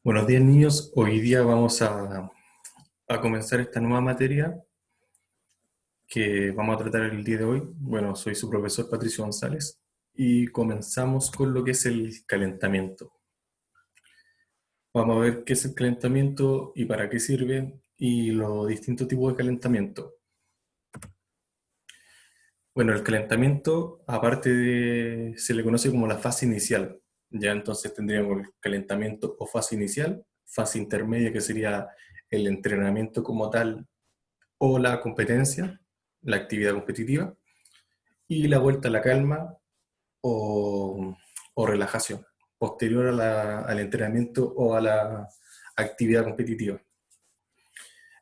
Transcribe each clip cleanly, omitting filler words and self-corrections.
Buenos días, niños. Hoy día vamos a comenzar esta nueva materia que vamos a tratar el día de hoy. Bueno, soy su profesor Patricio González y comenzamos con lo que es el calentamiento. Vamos a ver qué es el calentamiento y para qué sirve y los distintos tipos de calentamiento. Bueno, el calentamiento, se le conoce como la fase inicial. Ya entonces tendríamos el calentamiento o fase inicial, fase intermedia que sería el entrenamiento como tal o la competencia, la actividad competitiva, y la vuelta a la calma o relajación, posterior al entrenamiento o a la actividad competitiva.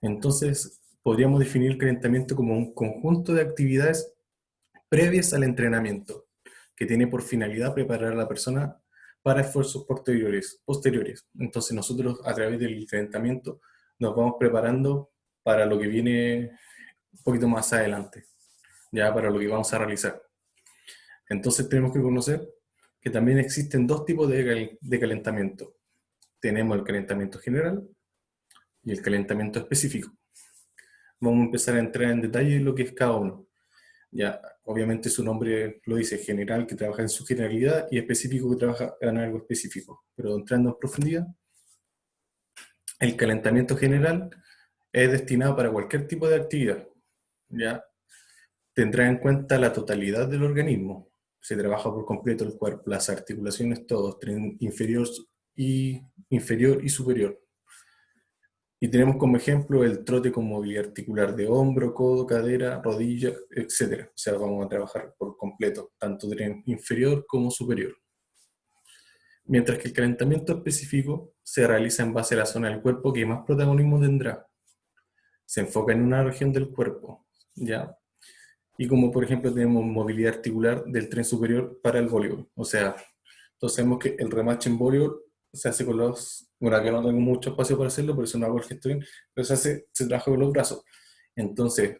Entonces, podríamos definir el calentamiento como un conjunto de actividades previas al entrenamiento, que tiene por finalidad preparar a la persona para esfuerzos posteriores. Entonces, nosotros a través del calentamiento nos vamos preparando para lo que viene un poquito más adelante, ya para lo que vamos a realizar. Entonces tenemos que conocer que también existen dos tipos de calentamiento. Tenemos el calentamiento general y el calentamiento específico. Vamos a empezar a entrar en detalle en lo que es cada uno. Ya, obviamente su nombre lo dice, general, que trabaja en su generalidad, y específico, que trabaja en algo específico. Pero entrando en profundidad, el calentamiento general es destinado para cualquier tipo de actividad. Ya, tendrá en cuenta la totalidad del organismo. Se trabaja por completo el cuerpo, las articulaciones, todos, tren inferior y superior. Y tenemos como ejemplo el trote con movilidad articular de hombro, codo, cadera, rodilla, etc. O sea, vamos a trabajar por completo, tanto tren inferior como superior. Mientras que el calentamiento específico se realiza en base a la zona del cuerpo que más protagonismo tendrá. Se enfoca en una región del cuerpo, ¿ya? Y como por ejemplo tenemos movilidad articular del tren superior para el voleibol. O sea, entonces sabemos que el remache en voleibol se hace con los... Bueno, acá no tengo mucho espacio para hacerlo, por eso no hago el gesto bien, pero se trabaja con los brazos. Entonces,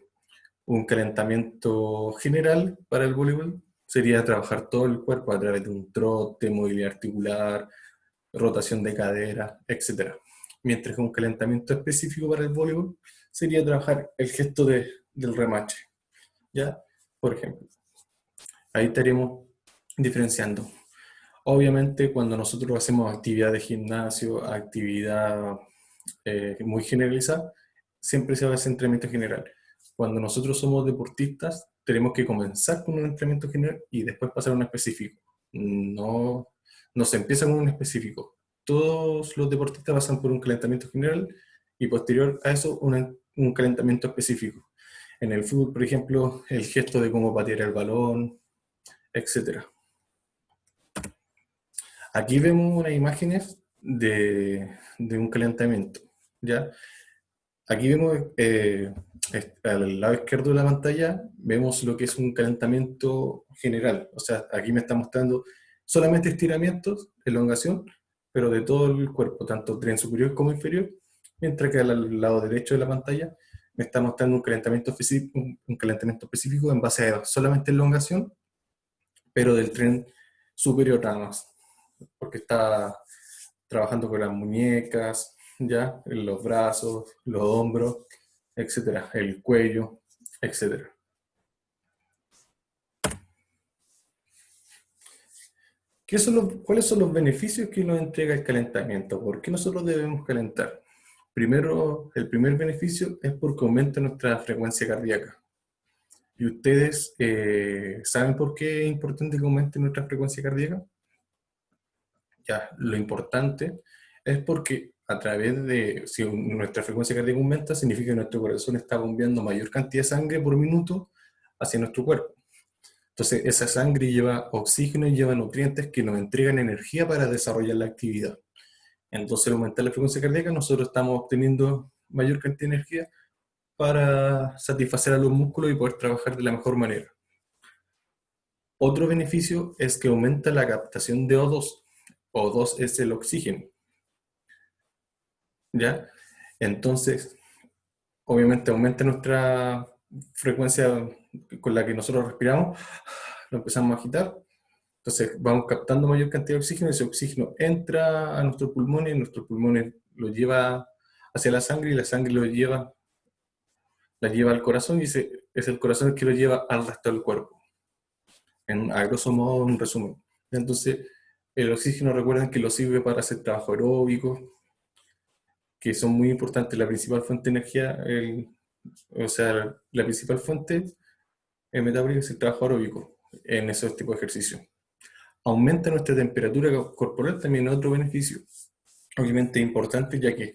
un calentamiento general para el voleibol sería trabajar todo el cuerpo a través de un trote, movilidad articular, rotación de cadera, etc. Mientras que un calentamiento específico para el voleibol sería trabajar el gesto del remache. ¿Ya? Por ejemplo, ahí estaremos diferenciando. Obviamente, cuando nosotros hacemos actividad de gimnasio, actividad muy generalizada, siempre se va a hacer entrenamiento general. Cuando nosotros somos deportistas, tenemos que comenzar con un entrenamiento general y después pasar a un específico. No, no se empieza con un específico. Todos los deportistas pasan por un calentamiento general y posterior a eso un calentamiento específico. En el fútbol, por ejemplo, el gesto de cómo patear el balón, etcétera. Aquí vemos unas imágenes de un calentamiento, ¿ya? Aquí vemos, al lado izquierdo de la pantalla, vemos lo que es un calentamiento general. O sea, aquí me está mostrando solamente estiramientos, elongación, pero de todo el cuerpo, tanto tren superior como inferior, mientras que al lado derecho de la pantalla me está mostrando un calentamiento específico en base a solamente elongación, pero del tren superior nada más, porque está trabajando con las muñecas, ya, los brazos, los hombros, etcétera, el cuello, etcétera. ¿Cuáles son los beneficios que nos entrega el calentamiento? ¿Por qué nosotros debemos calentar? Primero, el primer beneficio es porque aumenta nuestra frecuencia cardíaca. ¿Y ustedes saben por qué es importante que aumente nuestra frecuencia cardíaca? Ya, lo importante es porque a través de, si nuestra frecuencia cardíaca aumenta, significa que nuestro corazón está bombeando mayor cantidad de sangre por minuto hacia nuestro cuerpo. Entonces, esa sangre lleva oxígeno y lleva nutrientes que nos entregan energía para desarrollar la actividad. Entonces, al aumentar la frecuencia cardíaca, nosotros estamos obteniendo mayor cantidad de energía para satisfacer a los músculos y poder trabajar de la mejor manera. Otro beneficio es que aumenta la captación de O2. O2 es el oxígeno, ¿ya? Entonces, obviamente aumenta nuestra frecuencia con la que nosotros respiramos, lo empezamos a agitar, Entonces vamos captando mayor cantidad de oxígeno, ese oxígeno entra a nuestros pulmones, y nuestros pulmones lo lleva hacia la sangre y la sangre la lleva al corazón y es el corazón el que lo lleva al resto del cuerpo. A grosso modo, un resumen. Entonces, el oxígeno, recuerden que lo sirve para hacer trabajo aeróbico, que son muy importantes. La principal fuente de energía, o sea, la principal fuente metabólica es el trabajo aeróbico en esos tipos de ejercicios. Aumenta nuestra temperatura corporal, también otro beneficio. Obviamente importante, ya que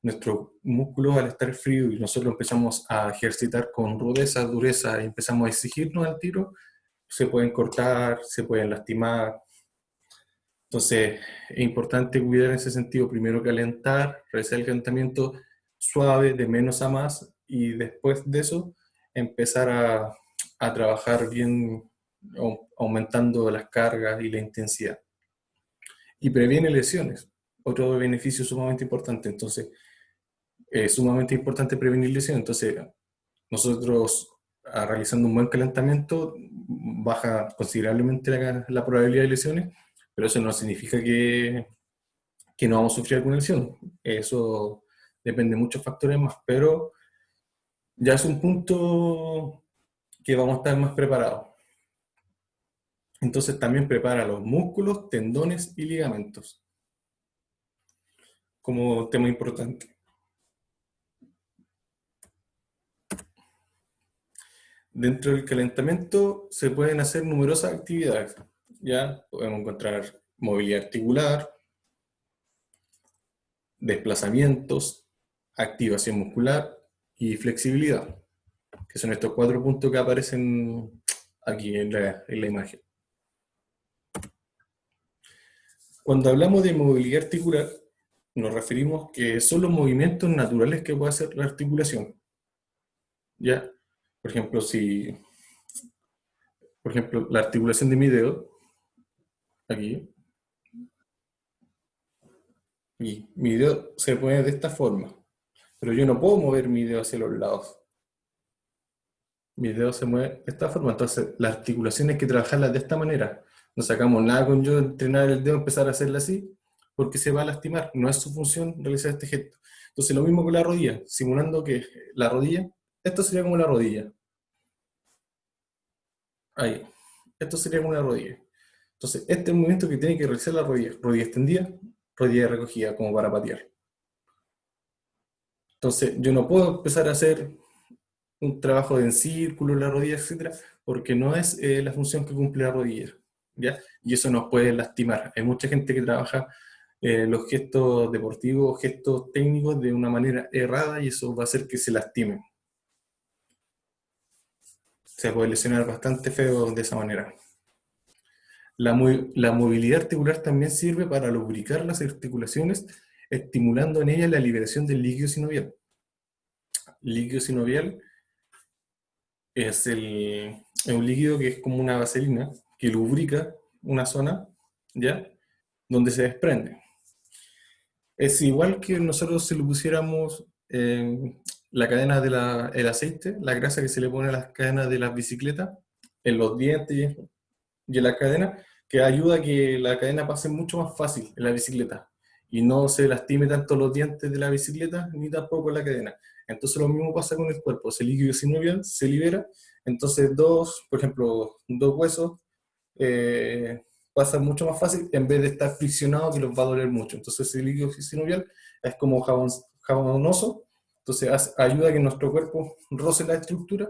nuestros músculos, al estar fríos y nosotros empezamos a ejercitar con rudeza, dureza, y empezamos a exigirnos al tiro, se pueden cortar, se pueden lastimar. Entonces, es importante cuidar en ese sentido, primero calentar, realizar el calentamiento suave, de menos a más, y después de eso, empezar a trabajar bien, aumentando las cargas y la intensidad. Y previene lesiones, otro beneficio sumamente importante. Entonces, es sumamente importante prevenir lesiones. Entonces, nosotros, realizando un buen calentamiento, baja considerablemente la probabilidad de lesiones, pero eso no significa que no vamos a sufrir alguna lesión. Eso depende de muchos factores más, pero ya es un punto que vamos a estar más preparados. Entonces también prepara los músculos, tendones y ligamentos como tema importante. Dentro del calentamiento se pueden hacer numerosas actividades. Ya podemos encontrar movilidad articular, desplazamientos, activación muscular y flexibilidad, que son estos 4 puntos que aparecen aquí en la imagen. Cuando hablamos de movilidad articular, nos referimos que son los movimientos naturales que puede hacer la articulación. ¿Ya? Por ejemplo, la articulación de mi dedo, aquí, y mi dedo se mueve de esta forma, pero yo no puedo mover mi dedo hacia los lados. Mi dedo se mueve de esta forma, entonces las articulaciones hay que trabajarlas de esta manera. No sacamos nada con yo entrenar el dedo, empezar a hacerla así, porque se va a lastimar. No es su función realizar este gesto. Entonces lo mismo con la rodilla, simulando que la rodilla, esto sería como la rodilla. Ahí. Esto sería como una rodilla. Entonces, este es el movimiento que tiene que realizar la rodilla. Rodilla extendida, rodilla recogida, como para patear. Entonces, yo no puedo empezar a hacer un trabajo en círculo, la rodilla, etcétera, porque no es la función que cumple la rodilla, ¿ya? Y eso nos puede lastimar. Hay mucha gente que trabaja los gestos deportivos, gestos técnicos de una manera errada y eso va a hacer que se lastimen. Se puede lesionar bastante feo de esa manera. La movilidad articular también sirve para lubricar las articulaciones, estimulando en ellas la liberación del líquido sinovial. El líquido sinovial es un líquido que es como una vaselina que lubrica una zona, ¿ya? Donde se desprende. Es igual que nosotros si le pusiéramos la cadena del aceite, la grasa que se le pone a las cadenas de las bicicletas, en los dientes y en la cadena, que ayuda a que la cadena pase mucho más fácil en la bicicleta y no se lastime tanto los dientes de la bicicleta ni tampoco la cadena. Entonces lo mismo pasa con el cuerpo, ese líquido sinovial se libera, entonces por ejemplo, dos huesos pasan mucho más fácil en vez de estar friccionados que los va a doler mucho. Entonces ese líquido sinovial es como jabonoso, entonces ayuda a que nuestro cuerpo roce la estructura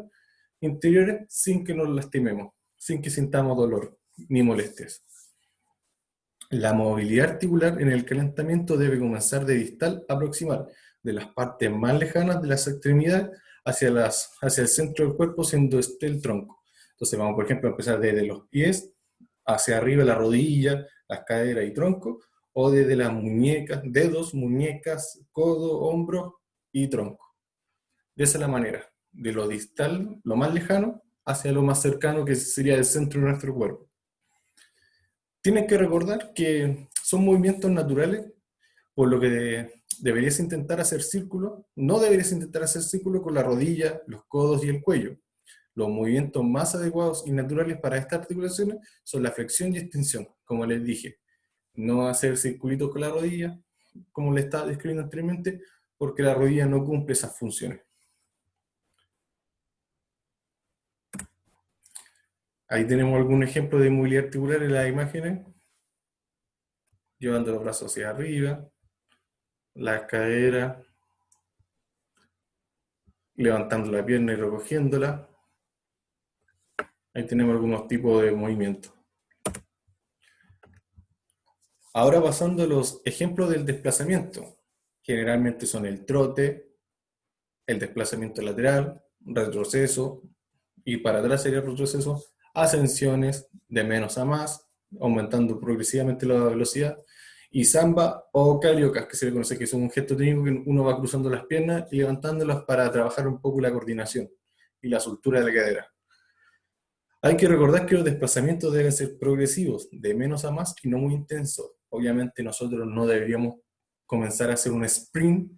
interiores sin que nos lastimemos, sin que sintamos dolor ni molestias. La movilidad articular en el calentamiento debe comenzar de distal a proximal, de las partes más lejanas de las extremidades hacia el centro del cuerpo, siendo este el tronco. Entonces vamos, por ejemplo, a empezar desde los pies hacia arriba, la rodilla, las caderas y tronco, o desde las muñecas, dedos, muñecas, codo, hombro y tronco. De esa es la manera, de lo distal, lo más lejano, hacia lo más cercano, que sería el centro de nuestro cuerpo. Tienes que recordar que son movimientos naturales, por lo que deberías intentar hacer círculo, no deberías intentar hacer círculo con la rodilla, los codos y el cuello. Los movimientos más adecuados y naturales para estas articulaciones son la flexión y extensión, como les dije. No hacer circulitos con la rodilla, como les estaba describiendo anteriormente, porque la rodilla no cumple esas funciones. Ahí tenemos algún ejemplo de movilidad articular en las imágenes. Llevando los brazos hacia arriba, la cadera, levantando la pierna y recogiéndola. Ahí tenemos algunos tipos de movimientos. Ahora pasando a los ejemplos del desplazamiento. Generalmente son el trote, el desplazamiento lateral, retroceso, y para atrás sería el retroceso, ascensiones de menos a más, aumentando progresivamente la velocidad, y samba o cariocas, que se le conoce que es un gesto técnico que uno va cruzando las piernas y levantándolas para trabajar un poco la coordinación y la soltura de la cadera. Hay que recordar que los desplazamientos deben ser progresivos, de menos a más y no muy intensos. Obviamente nosotros no deberíamos comenzar a hacer un sprint,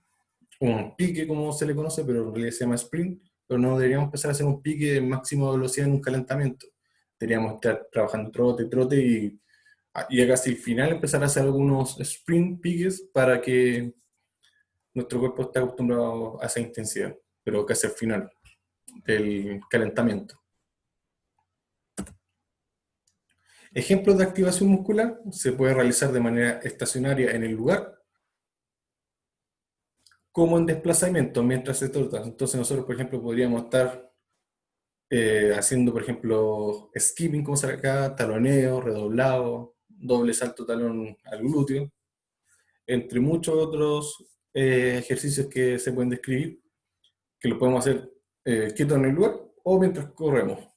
un pique como se le conoce, pero en realidad se llama sprint, pero no deberíamos empezar a hacer un pique de máxima velocidad en un calentamiento. Deberíamos estar trabajando trote, trote y ya casi al final empezar a hacer algunos sprint piques para que nuestro cuerpo esté acostumbrado a esa intensidad, pero casi al final del calentamiento. Ejemplos de activación muscular: se puede realizar de manera estacionaria en el lugar, como en desplazamiento mientras se trota. Entonces nosotros, por ejemplo, podríamos estar haciendo, por ejemplo, skipping, como se ve acá, taloneo, redoblado, doble salto talón al glúteo, entre muchos otros ejercicios que se pueden describir, que lo podemos hacer quieto en el lugar o mientras corremos.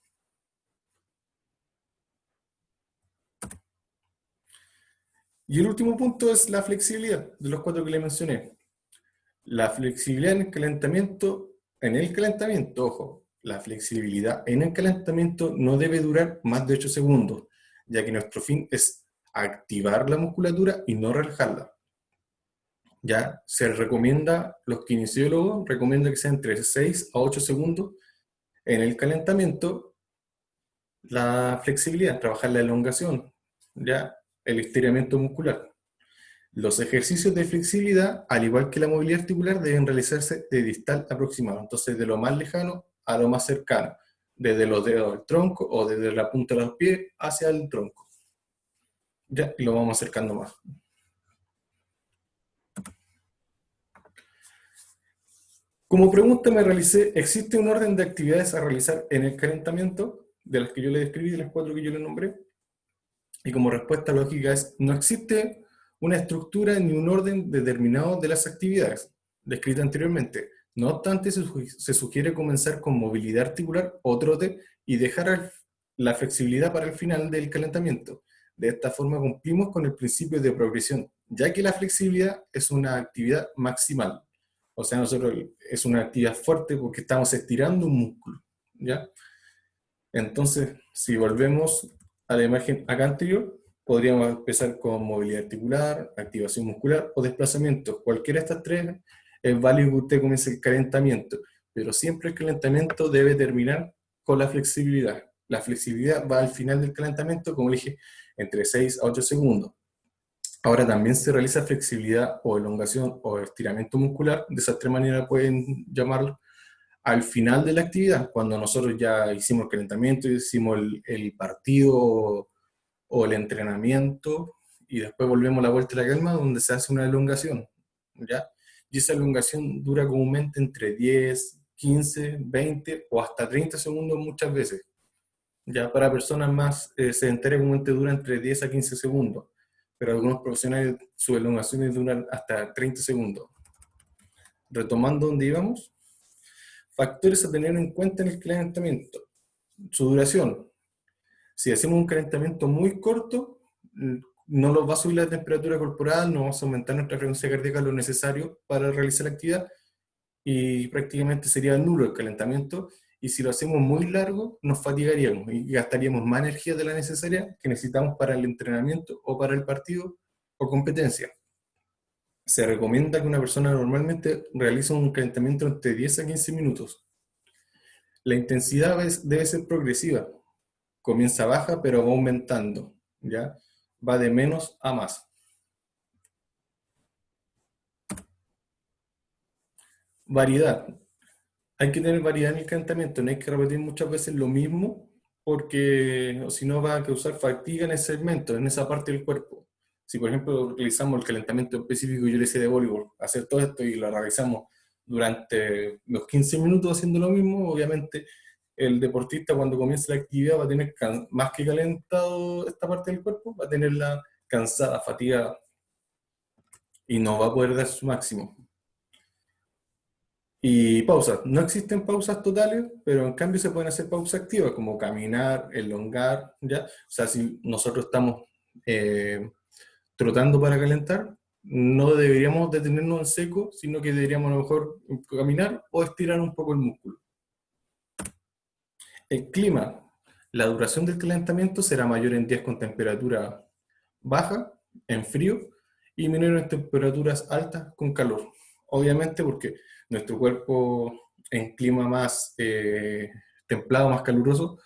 Y el último punto es la flexibilidad, de los 4 que le mencioné. La flexibilidad en el calentamiento, ojo, la flexibilidad en el calentamiento no debe durar más de 8 segundos, ya que nuestro fin es activar la musculatura y no relajarla. Ya se recomienda, los kinesiólogos recomiendan que sea entre 6 a 8 segundos en el calentamiento la flexibilidad, trabajar la elongación, ya el estiramiento muscular. Los ejercicios de flexibilidad, al igual que la movilidad articular, deben realizarse de distal aproximado, entonces de lo más lejano a lo más cercano, desde los dedos del tronco o desde la punta de los pies hacia el tronco. Ya, y lo vamos acercando más. Como pregunta me realicé, ¿existe un orden de actividades a realizar en el calentamiento? De las que yo le describí, de las 4 que yo le nombré. Y como respuesta lógica es, no existe una estructura ni un orden determinado de las actividades descritas anteriormente. No obstante, se sugiere comenzar con movilidad articular o trote y dejar la flexibilidad para el final del calentamiento. De esta forma cumplimos con el principio de progresión, ya que la flexibilidad es una actividad maximal. O sea, nosotros es una actividad fuerte porque estamos estirando un músculo, ¿ya? Entonces, si volvemos a la imagen acá anterior, podríamos empezar con movilidad articular, activación muscular o desplazamiento. Cualquiera de estas tres es válido que usted comience el calentamiento, pero siempre el calentamiento debe terminar con la flexibilidad. La flexibilidad va al final del calentamiento, como dije, entre 6 a 8 segundos. Ahora también se realiza flexibilidad o elongación o estiramiento muscular, de esas 3 maneras pueden llamarlo, al final de la actividad, cuando nosotros ya hicimos el calentamiento, hicimos el partido o el entrenamiento, y después volvemos a la vuelta de la calma, donde se hace una elongación, ¿ya? Y esa elongación dura comúnmente entre 10, 15, 20 o hasta 30 segundos muchas veces. Ya para personas más sedentarias comúnmente dura entre 10 a 15 segundos, pero algunos profesionales sus elongaciones duran hasta 30 segundos. Retomando donde íbamos, factores a tener en cuenta en el calentamiento. Su duración. Si hacemos un calentamiento muy corto, no nos va a subir la temperatura corporal, no vamos a aumentar nuestra frecuencia cardíaca lo necesario para realizar la actividad y prácticamente sería nulo el calentamiento. Y si lo hacemos muy largo, nos fatigaríamos y gastaríamos más energía de la necesaria que necesitamos para el entrenamiento o para el partido o competencia. Se recomienda que una persona normalmente realice un calentamiento entre 10 a 15 minutos. La intensidad debe ser progresiva. Comienza baja, pero va aumentando, ¿ya? Va de menos a más. Variedad. Hay que tener variedad en el calentamiento, no hay que repetir muchas veces lo mismo, porque o si no va a causar fatiga en ese segmento, en esa parte del cuerpo. Si por ejemplo realizamos el calentamiento específico, yo le hice de voleibol, hacer todo esto y lo realizamos durante los 15 minutos haciendo lo mismo, obviamente el deportista cuando comience la actividad va a tener más que calentado esta parte del cuerpo, va a tenerla cansada, fatigada y no va a poder dar su máximo. Y pausas. No existen pausas totales, pero en cambio se pueden hacer pausas activas, como caminar, elongar, ¿ya? O sea, si nosotros estamos eh, trotando para calentar, no deberíamos detenernos en seco, sino que deberíamos a lo mejor caminar o estirar un poco el músculo. El clima. La duración del calentamiento será mayor en días con temperatura baja, en frío, y menor en temperaturas altas con calor. Obviamente porque nuestro cuerpo en clima más templado, más caluroso,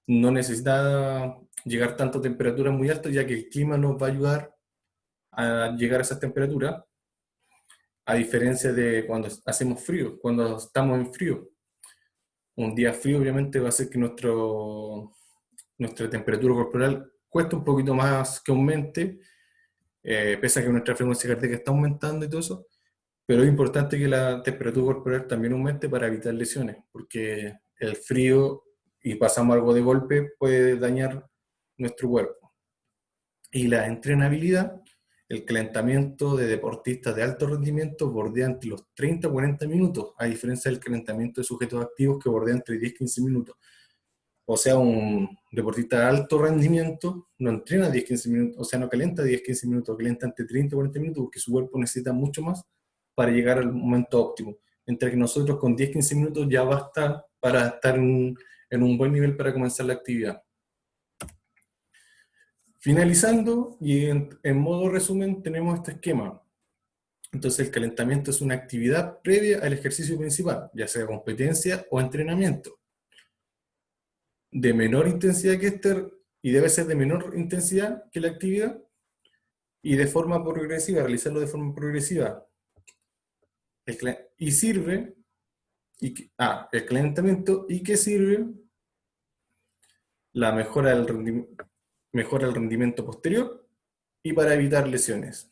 no necesita llegar tanto a temperaturas muy altas, ya que el clima nos va a ayudar a llegar a esas temperaturas, a diferencia de cuando hacemos frío, cuando estamos en frío. Un día frío obviamente va a hacer que nuestra temperatura corporal cueste un poquito más que aumente, pese a que nuestra frecuencia cardíaca está aumentando y todo eso, pero es importante que la temperatura corporal también aumente para evitar lesiones, porque el frío y pasamos algo de golpe puede dañar nuestro cuerpo. Y la entrenabilidad, el calentamiento de deportistas de alto rendimiento bordea entre los 30 a 40 minutos, a diferencia del calentamiento de sujetos activos que bordea entre 10 y 15 minutos. O sea, un deportista de alto rendimiento no entrena 10-15 minutos, o sea, no calienta 10-15 minutos, calienta entre 30 y 40 minutos porque su cuerpo necesita mucho más para llegar al momento óptimo. Mientras que nosotros con 10-15 minutos ya basta para estar en un buen nivel para comenzar la actividad. Finalizando, y en modo resumen, tenemos este esquema. Entonces, el calentamiento es una actividad previa al ejercicio principal, ya sea competencia o entrenamiento, de menor intensidad que este, y debe ser de menor intensidad que la actividad, y de forma progresiva, realizarlo de forma progresiva. Y sirve, el calentamiento, ¿y qué sirve? La mejora del rendimiento posterior y para evitar lesiones.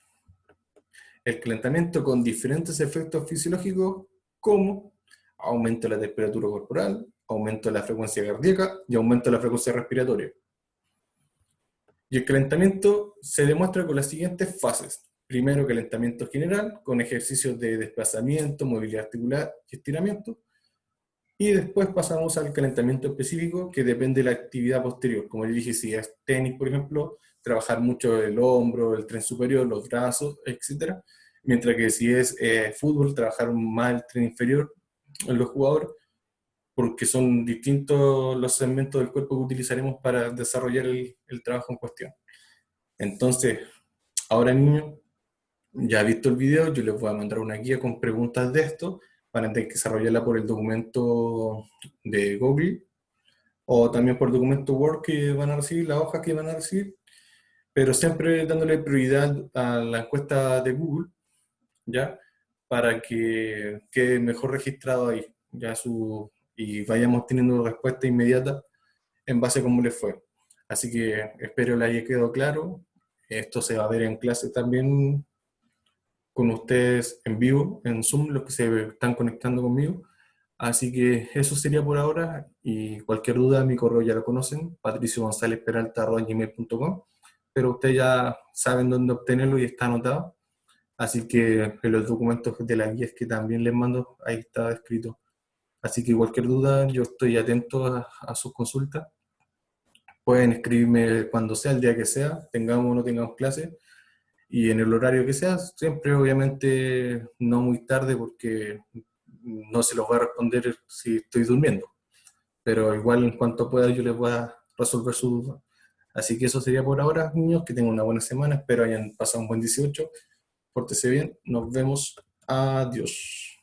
El calentamiento con diferentes efectos fisiológicos como aumento de la temperatura corporal, aumento de la frecuencia cardíaca y aumento de la frecuencia respiratoria. Y el calentamiento se demuestra con las siguientes fases. Primero, calentamiento general, con ejercicios de desplazamiento, movilidad articular y estiramiento. Y después pasamos al calentamiento específico, que depende de la actividad posterior. Como yo dije, si es tenis, por ejemplo, trabajar mucho el hombro, el tren superior, los brazos, etc. Mientras que si es fútbol, trabajar más el tren inferior en los jugadores, porque son distintos los segmentos del cuerpo que utilizaremos para desarrollar el trabajo en cuestión. Entonces, ahora niños, ya visto el video, yo les voy a mandar una guía con preguntas de esto, van a tener que desarrollarla por el documento de Google, o también por documento Word que van a recibir, la hoja que van a recibir, pero siempre dándole prioridad a la encuesta de Google, ¿ya? Para que quede mejor registrado ahí, ya y vayamos teniendo respuesta inmediata en base a cómo les fue. Así que espero les haya quedado claro. Esto se va a ver en clase también con ustedes en vivo, en Zoom, los que se están conectando conmigo. Así que eso sería por ahora, y cualquier duda, mi correo ya lo conocen, patriciogonzalezperalta@gmail.com, pero ustedes ya saben dónde obtenerlo y está anotado. Así que en los documentos de las guías que también les mando, ahí está escrito. Así que cualquier duda, yo estoy atento a sus consultas. Pueden escribirme cuando sea, el día que sea, tengamos o no tengamos clase, y en el horario que sea, siempre obviamente no muy tarde porque no se los voy a responder si estoy durmiendo, pero igual en cuanto pueda yo les voy a resolver su duda. Así que eso sería por ahora, niños, que tengan una buena semana, espero hayan pasado un buen 18, pórtese bien, nos vemos, adiós.